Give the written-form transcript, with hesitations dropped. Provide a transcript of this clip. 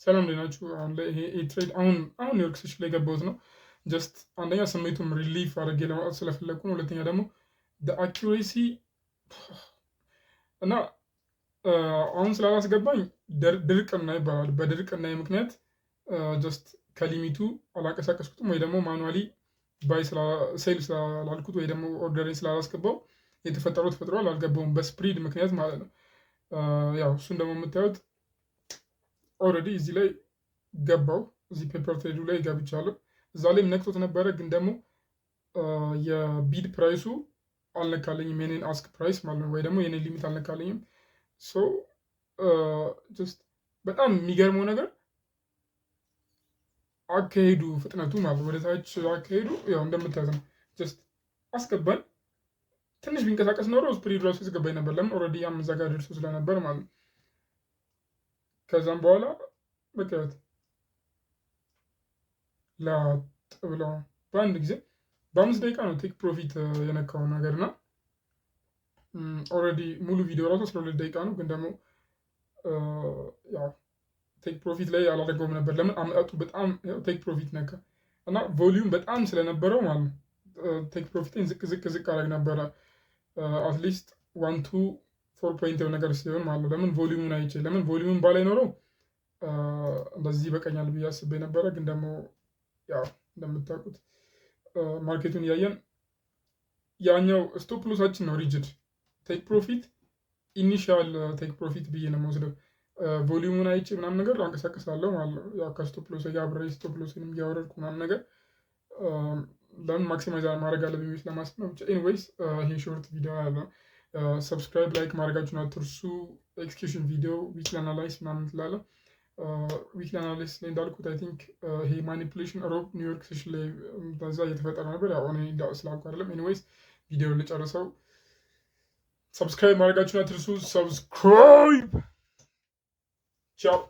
ሰላም እንዴት ናችሁ? አሁን ላይ ይሄ ትሬድ አሁን ኒውዮርክ ሲቲ ላይ ገባሁት ነው። ጀስት አንደኛ ስሜቱም ሪሊፍ አድርጌ ለማውጣት ስለፈለግኩ ነው። ሁለተኛ ደግሞ አኪሬሲ እና አሁን ስላላስገባኝ ድርቅና ይባላል። በድርቅና ምክንያት ጀስት ከሊሚቱ አላንቀሳቀስኩትም ወይ ደግሞ ማኑዋሊ ሴል ስላላልኩት ወይ ደግሞ ኦርደሬን ስላላስገባው የተፈጠረው ተፈጥሯል፣ አልገባውም በስፕሪድ ምክንያት ማለት ነው። ያው እሱን ደግሞ የምታዩት ኦልሬዲ እዚህ ላይ ገባው። እዚህ ፔፐር ትሬዱ ላይ ገብቻለሁ። እዛ ላይም ነክቶት ነበረ፣ ግን ደግሞ የቢድ ፕራይሱ አልነካለኝም፣ የኔን አስክ ፕራይስ ማለት ነው፣ ወይ ደግሞ የኔን ሊሚት አልነካለኝም። ሶ ጀስት በጣም የሚገርመው ነገር አካሄዱ ፍጥነቱ ማለት ነው፣ ወደታች አካሄዱ ያው እንደምታዩት ነው። ጀስት አስገባኝ። ትንሽ ቢንቀሳቀስ ኖሮ ስፕሪድ ራሱ ያስገባኝ ነበር። ለምን ኦልሬዲ ያም እዛ ጋር ደርሶ ስለነበር ማለት ነው። ከዛም በኋላ በቃ ላጥ ብለው በአንድ ጊዜ በ5 ደቂቃ ነው ቴክ ፕሮፊት የነካው ነገር እና ኦልሬዲ ሙሉ ቪዲዮ ራሱ 12 ደቂቃ ነው። ግን ደግሞ ያው ቴክ ፕሮፊት ላይ አላደረገውም ነበር። ለምን አመጣጡ በጣም ቴክ ፕሮፊት ነካ እና ቮሊዩም በጣም ስለነበረው ማለት ነው። ቴክ ፕሮፊትን ዝቅ አደረግ ነበረ አትሊስት 1 to 4 ፖይንት ነገር ሲሆን ማለት ነው። ለምን ቮሊዩሙን አይቼ ለምን ቮሊዩሙን ባላይ ኖረው እንደዚህ ይበቃኛል ብዬ አስቤ ነበረ። ግን ደግሞ ያው እንደምታውቁት ማርኬቱን እያየን ያኛው ስቶፕ ሎሳችን ነው ሪጅድ ቴክ ፕሮፊት ኢኒሺያል ቴክ ፕሮፊት ብዬ ነው የምወስደው። ቮሊዩሙን አይቼ ምናምን ነገር አንቀሳቀሳለሁ ማለት ነው። ያው ከስቶፕ ሎስ ጋር አብሬ ስቶፕ ሎስንም እያወረድኩ ምናምን ነገር ለምን ማክሲማይዝ ማድረግ አለብኝ ብዬ ስለማስብ ነው። ብቻ ኤኒዌይስ ይሄ ሾርት ቪዲዮ ያለ ሰብስክራይብ ላይክ ማድረጋችሁን አትርሱ። ኤክስኪዩሽን ቪዲዮ ዊክሊ አናላይስ ምናምን ትላለ። ዊክሊ አናሊስ ላይ እንዳልኩት አይ ቲንክ ይሄ ማኒፑሌሽን ሮብ ኒውዮርክ ሲቲ ላይ በዛ እየተፈጠረ ነበር። ያው እኔ ስላልኩ አይደለም። ኤኒዌይስ ቪዲዮ ልጨርሰው። ሰብስክራይብ ማድረጋችሁን አትርሱ። ሰብስክራይብ ቻው።